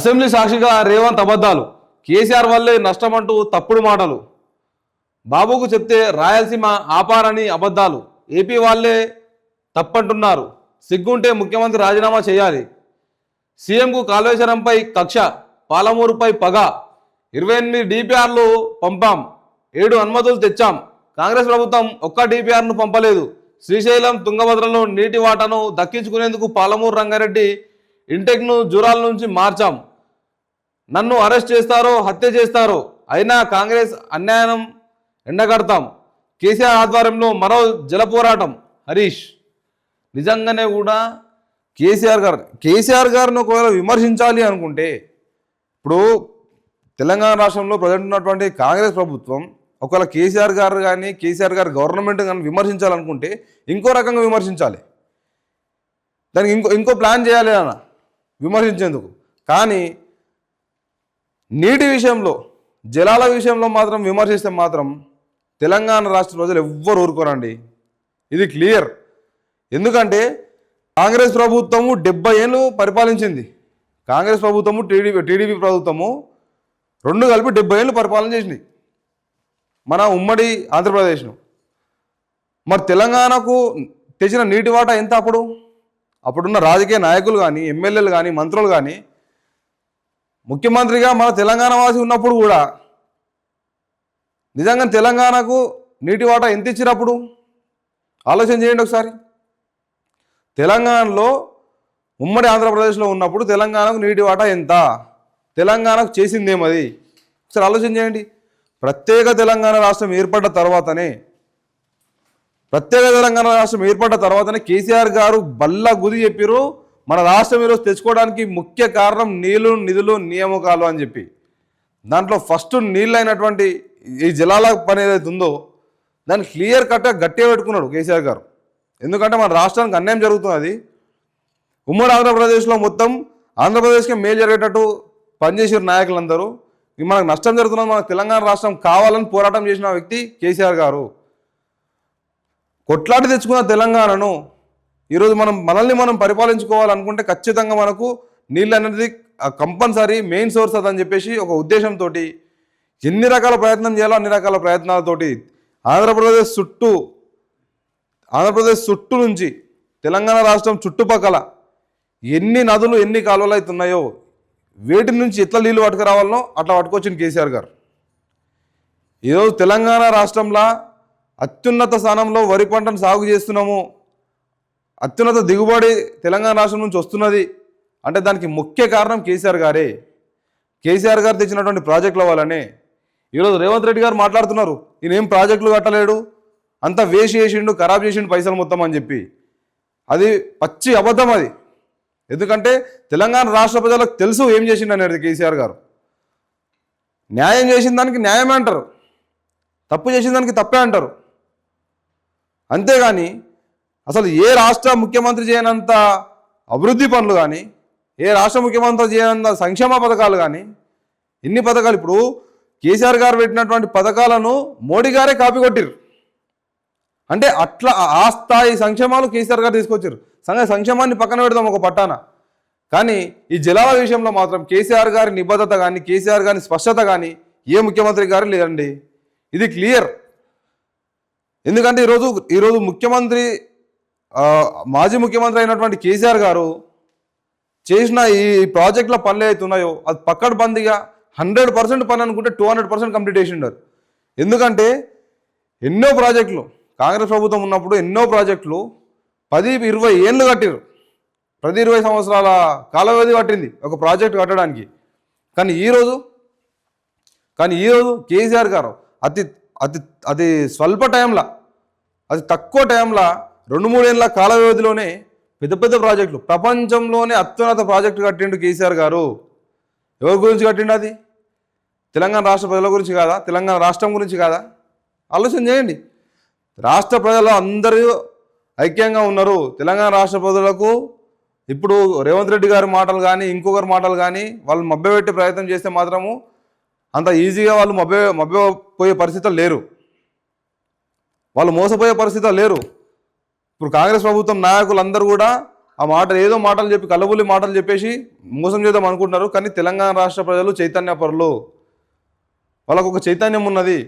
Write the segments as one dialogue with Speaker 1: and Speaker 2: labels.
Speaker 1: Assembly సాక్షిగా రేవంత్ అబద్ధాలు, కేసీఆర్ వల్లే నష్టమంటూ తప్పుడు మాటలు, బాబుకు చెప్తే రాయలసీమ ఆపారని అబద్ధాలు, ఏపీ వాళ్ళే తప్పంటున్నారు, సిగ్గుంటే ముఖ్యమంత్రి రాజీనామా చేయాలి, సీఎంకు కాళేశ్వరంపై కక్ష, పాలమూరుపై పగ, 28 డిపిఆర్లు పంపాం, 7 అనుమతులు తెచ్చాం, కాంగ్రెస్ ప్రభుత్వం ఒక్క డిపిఆర్ను పంపలేదు, శ్రీశైలం తుంగభద్రలో నీటి వాటాను దక్కించుకునేందుకు పాలమూరు రంగారెడ్డి ఇంటెక్ను జూరాల నుంచి మార్చాం, నన్ను అరెస్ట్ చేస్తారో హత్య చేస్తారో అయినా కాంగ్రెస్ అన్యాయం ఎండగడతాం, కేసీఆర్ ఆధ్వర్యంలో మరో జల పోరాటం. హరీష్ నిజంగానే కూడా కేసీఆర్ గారిని ఒకవేళ విమర్శించాలి అనుకుంటే, ఇప్పుడు తెలంగాణ రాష్ట్రంలో ప్రజెంట్ ఉన్నటువంటి కాంగ్రెస్ ప్రభుత్వం ఒకవేళ కేసీఆర్ గారి గవర్నమెంట్ కానీ విమర్శించాలనుకుంటే ఇంకో రకంగా విమర్శించాలి, దానికి ఇంకో ప్లాన్ చేయాలి అన్న విమర్శించేందుకు. కానీ నీటి విషయంలో, జలాల విషయంలో మాత్రం విమర్శిస్తే మాత్రం తెలంగాణ రాష్ట్ర ప్రజలు ఎవ్వరు ఊరుకోరండి, ఇది క్లియర్. ఎందుకంటే కాంగ్రెస్ ప్రభుత్వము 70 ఏళ్ళు పరిపాలించింది, కాంగ్రెస్ ప్రభుత్వము టీడీపీ ప్రభుత్వము రెండు కలిపి 70 ఏళ్ళు పరిపాలన చేసింది మన ఉమ్మడి ఆంధ్రప్రదేశ్ను. మరి తెలంగాణకు తెచ్చిన నీటి వాటా ఎంత? అప్పుడున్న రాజకీయ నాయకులు కానీ, ఎమ్మెల్యేలు కానీ, మంత్రులు కానీ, ముఖ్యమంత్రిగా మన తెలంగాణ వాసి ఉన్నప్పుడు కూడా నిజంగా తెలంగాణకు నీటి వాటా ఎంత ఇచ్చినప్పుడు ఆలోచన చేయండి ఒకసారి. తెలంగాణలో ఉమ్మడి ఆంధ్రప్రదేశ్లో ఉన్నప్పుడు తెలంగాణకు నీటి వాటా ఎంత, తెలంగాణకు చేసిందేమది ఒకసారి ఆలోచన చేయండి. ప్రత్యేక తెలంగాణ రాష్ట్రం ఏర్పడ్డ తర్వాతనే కేసీఆర్ గారు బల్ల గుది చెప్పారు, మన రాష్ట్రం ఈరోజు తెచ్చుకోవడానికి ముఖ్య కారణం నీళ్లు, నిధులు, నియామకాలు అని చెప్పి. దాంట్లో ఫస్ట్ నీళ్ళు అయినటువంటి ఈ జలాల పని ఏదైతే ఉందో దాన్ని క్లియర్ కట్గా గట్టిగా పెట్టుకున్నాడు కేసీఆర్ గారు. ఎందుకంటే మన రాష్ట్రానికి అన్యాయం జరుగుతున్నది. ఉమ్మడి ఆంధ్రప్రదేశ్లో మొత్తం ఆంధ్రప్రదేశ్కి మేలు జరిగేటట్టు పనిచేసిన నాయకులందరూ మనకు నష్టం జరుగుతున్నది, మనకు తెలంగాణ రాష్ట్రం కావాలని పోరాటం చేసిన వ్యక్తి కేసీఆర్ గారు. కొట్లాడి తెచ్చుకున్న తెలంగాణను ఈరోజు మనల్ని మనం పరిపాలించుకోవాలనుకుంటే ఖచ్చితంగా మనకు నీళ్ళు అనేది కంపల్సరీ మెయిన్ సోర్స్ అదని చెప్పేసి ఒక ఉద్దేశంతో ఎన్ని రకాల ప్రయత్నం చేయాలో అన్ని రకాల ప్రయత్నాలతోటి ఆంధ్రప్రదేశ్ చుట్టూ నుంచి తెలంగాణ రాష్ట్రం చుట్టుపక్కల ఎన్ని నదులు, ఎన్ని కాలువలు అవుతున్నాయో వేటి నుంచి ఎట్లా నీళ్ళు పట్టుకురావాలనో అట్లా పట్టుకొచ్చింది కేసీఆర్ గారు. ఈరోజు తెలంగాణ రాష్ట్రంలో అత్యున్నత స్థానంలో వరి పంటను సాగు చేస్తున్నాము, అత్యున్నత దిగుబడి తెలంగాణ రాష్ట్రం నుంచి వస్తున్నది అంటే దానికి ముఖ్య కారణం కేసీఆర్ గారే. కేసీఆర్ గారు తెచ్చినటువంటి ప్రాజెక్టుల వల్లనే ఈరోజు రేవంత్ రెడ్డి గారు మాట్లాడుతున్నారు, ఈయనేం ప్రాజెక్టులు కట్టలేడు, అంతా వేస్ట్ చేసిండు, ఖరాబ్ చేసిండు పైసలు మొత్తం అని చెప్పి. అది పచ్చి అబద్ధం అది. ఎందుకంటే తెలంగాణ రాష్ట్ర ప్రజలకు తెలుసు ఏం చేసిండు అనేది కేసీఆర్ గారు. న్యాయం చేసిన దానికి న్యాయమే అంటారు, తప్పు చేసిన దానికి తప్పే అంటారు. అంతేగాని అసలు ఏ రాష్ట్ర ముఖ్యమంత్రి చేయనంత అభివృద్ధి పనులు కానీ, ఏ రాష్ట్ర ముఖ్యమంత్రి చేయనంత సంక్షేమ పథకాలు కానీ, ఇన్ని పథకాలు ఇప్పుడు కేసీఆర్ గారు పెట్టినటువంటి పథకాలను మోడీ గారే కాపీ కొట్టిరు. అంటే అట్లా ఆ స్థాయి సంక్షేమాలు కేసీఆర్ గారు తీసుకొచ్చారు. సంక్షేమాన్ని పక్కన పెడదాం ఒక పట్టాన. కానీ ఈ జలాల విషయంలో మాత్రం కేసీఆర్ గారి నిబద్ధత కానీ, కేసీఆర్ గారి స్పష్టత కానీ ఏ ముఖ్యమంత్రి గారు లేదండి, ఇది క్లియర్. ఎందుకంటే ఈరోజు మాజీ ముఖ్యమంత్రి అయినటువంటి కేసీఆర్ గారు చేసిన ఈ ప్రాజెక్టుల పనులు అవుతున్నాయో అది పక్కడబందీగా 100% పని అనుకుంటే 200% కంప్లీట్ చేసిండారు. ఎందుకంటే ఎన్నో ప్రాజెక్టులు కాంగ్రెస్ ప్రభుత్వం ఉన్నప్పుడు ఎన్నో ప్రాజెక్టులు 10-20 ఏళ్ళు కట్టారు, ప్రతి 20 సంవత్సరాల కాల వ్యవధి పట్టింది ఒక ప్రాజెక్టు కట్టడానికి. కానీ ఈరోజు కేసీఆర్ గారు అతి స్వల్ప టైంలో, అతి తక్కువ టైంలో 2-3 ఏళ్ళ కాల వ్యవధిలోనే పెద్ద ప్రాజెక్టులు, ప్రపంచంలోనే అత్యున్నత ప్రాజెక్టు కట్టిండు కేసీఆర్ గారు. ఎవరి గురించి కట్టిండు? అది తెలంగాణ రాష్ట్ర ప్రజల గురించి కాదా? తెలంగాణ రాష్ట్రం గురించి కాదా? ఆలోచన చేయండి. రాష్ట్ర ప్రజలు అందరూ ఐక్యంగా ఉన్నారు. తెలంగాణ రాష్ట్ర ప్రజలకు ఇప్పుడు రేవంత్ రెడ్డి గారి మాటలు కానీ, ఇంకొకరి మాటలు కానీ వాళ్ళు మభ్యపెట్టే ప్రయత్నం చేస్తే మాత్రము అంత ఈజీగా వాళ్ళు మభ్యపోయే పరిస్థితులు లేరు, వాళ్ళు మోసపోయే పరిస్థితులు లేరు. ఇప్పుడు కాంగ్రెస్ ప్రభుత్వం నాయకులందరూ కూడా ఆ మాట ఏదో మాటలు చెప్పి కల్లబుల్లి మాటలు చెప్పేసి మోసం చేద్దాం అనుకుంటున్నారు. కానీ తెలంగాణ రాష్ట్ర ప్రజలు చైతన్యపరులు, వాళ్ళకు ఒక చైతన్యం ఉన్నది.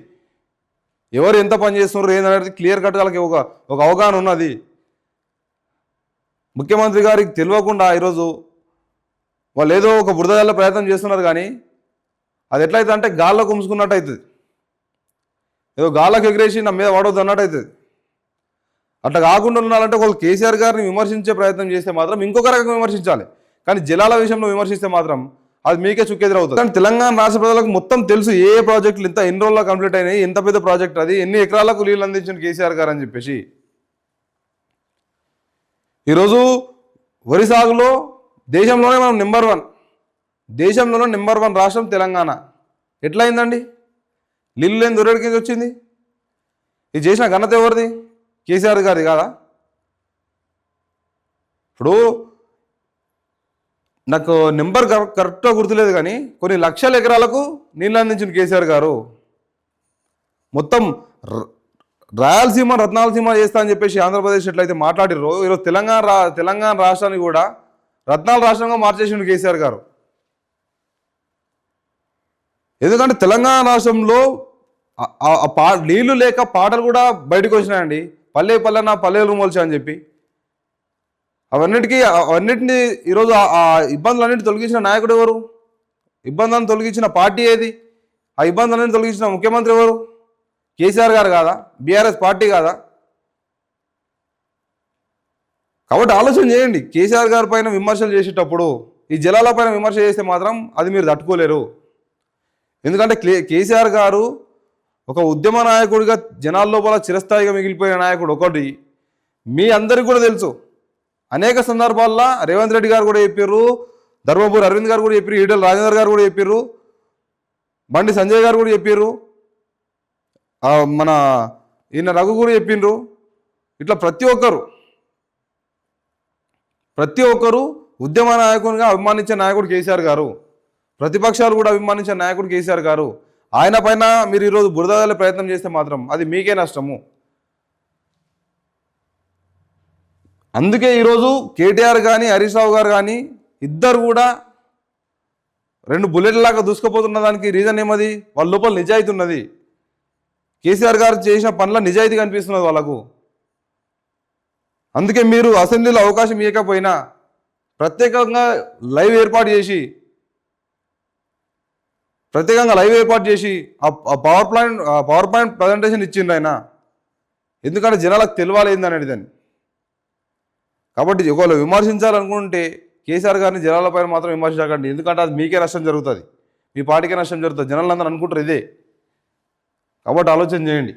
Speaker 1: ఎవరు ఎంత పని చేస్తున్నారు ఏందనేది క్లియర్ కట్ వాళ్ళకి ఒక అవగాహన ఉన్నది. ముఖ్యమంత్రి గారికి తెలియకుండా ఈరోజు వాళ్ళు ఏదో ఒక బురదజల్ల ప్రయత్నం చేస్తున్నారు. కానీ అది ఎట్లయితే అంటే గాల్లో కుమ్ముకున్నట్టు అవుతుంది. ఏదో గాల్లోకి ఎగిరేసి నా మీద వాడవద్దు అన్నట్టు అవుతుంది. అట్లా కాకుండా ఉండాలంటే వాళ్ళు కేసీఆర్ గారిని విమర్శించే ప్రయత్నం చేస్తే మాత్రం ఇంకొక రకంగా విమర్శించాలి. కానీ జలాల విషయంలో విమర్శిస్తే మాత్రం అది మీకే చుక్కెదురవుతుంది. కానీ తెలంగాణ రాష్ట్ర ప్రజలకు మొత్తం తెలుసు ఏ ప్రాజెక్టులు ఎంత ఎన్ని రోజుల్లో కంప్లీట్ అయినాయి, ఎంత పెద్ద ప్రాజెక్ట్ అది, ఎన్ని ఎకరాలకు నీళ్ళు అందించిన కేసీఆర్ గారు అని చెప్పేసి. ఈరోజు వరి సాగులో దేశంలోనే మనం దేశంలోనే నెంబర్ 1 రాష్ట్రం తెలంగాణ. ఎట్లయిందండి? నీళ్ళు లేని దొరకడికి వచ్చింది. ఇది చేసిన ఘనత ఎవరిది? కేసీఆర్ గారిది కాదా? ఇప్పుడు నాకు నెంబర్ కరెక్ట్గా గుర్తులేదు, కానీ కొన్ని లక్షల ఎకరాలకు నీళ్ళు అందించిన కేసీఆర్ గారు. మొత్తం రాయలసీమ రత్నాలసీమ చేస్తా అని చెప్పేసి ఆంధ్రప్రదేశ్ ఎట్లయితే మాట్లాడిరో, ఈరోజు తెలంగాణ రాష్ట్రాన్ని కూడా రత్నాల రాష్ట్రంగా మార్చేసిండు కేసీఆర్ గారు. ఎందుకంటే తెలంగాణ రాష్ట్రంలో నీళ్లు లేక పాటలు కూడా బయటకు వచ్చినాయండి. పల్లె పల్లెన పల్లెలు మొలిచా అని చెప్పి. అవన్నిటిని ఈరోజు ఆ ఇబ్బందులన్నింటినీ తొలగించిన నాయకుడు ఎవరు? ఇబ్బందులను తొలగించిన పార్టీ ఏది? ఆ ఇబ్బందులన్నింటినీ తొలగించిన ముఖ్యమంత్రి ఎవరు? కేసీఆర్ గారు కాదా? బీఆర్ఎస్ పార్టీ కాదా? కాబట్టి ఆలోచన చేయండి. కేసీఆర్ గారి పైన విమర్శలు చేసేటప్పుడు ఈ జలాల పైన విమర్శ చేస్తే మాత్రం అది మీరు తట్టుకోలేరు. ఎందుకంటే కేసీఆర్ గారు ఒక ఉద్యమ నాయకుడిగా జనాల లోపల చిరస్థాయిగా మిగిలిపోయిన నాయకుడు ఒకటి మీ అందరికీ కూడా తెలుసు. అనేక సందర్భాల్లో రేవంత్ రెడ్డి గారు కూడా చెప్పారు, ధర్మపురి అరవింద్ గారు కూడా చెప్పారు, ఈటెల రాజేందర్ గారు కూడా చెప్పారు, బండి సంజయ్ గారు కూడా చెప్పారు, మన ఈయన రఘు కూడా చెప్పిండ్రు. ఇట్లా ప్రతి ఒక్కరు ఉద్యమ నాయకునిగా అభిమానించే నాయకుడు కేసీఆర్ గారు. ప్రతిపక్షాలు కూడా అభిమానించే నాయకుడు కేసీఆర్ గారు. ఆయన పైన మీరు ఈరోజు బురదలే ప్రయత్నం చేస్తే మాత్రం అది మీకే నష్టము. అందుకే ఈరోజు కేటీఆర్ కానీ హరీష్ రావు గారు కానీ ఇద్దరు కూడా 2 బుల్లెట్లాగా దూసుకుపోతున్న దానికి రీజన్ ఏమది? వాళ్ళ లోపల నిజాయితీ ఉన్నది. కేసీఆర్ గారు చేసిన పనుల నిజాయితీ కనిపిస్తున్నది వాళ్ళకు. అందుకే మీరు అసెంబ్లీలో అవకాశం ఇవ్వకపోయినా ప్రత్యేకంగా లైవ్ ఏర్పాటు చేసి ఆ పవర్ పాయింట్ ప్రజెంటేషన్ ఇచ్చిండు ఆయన. ఎందుకంటే జనాలకు తెలియాలి ఏందనేది దాన్ని. కాబట్టి ఒకవేళ విమర్శించాలనుకుంటే కేసీఆర్ గారిని జనాలపైన మాత్రం విమర్శించకండి. ఎందుకంటే అది మీకే నష్టం జరుగుతుంది, మీ పార్టీకే నష్టం జరుగుతుంది. జనాలందరూ అనుకుంటారు ఇదే. కాబట్టి ఆలోచన చేయండి.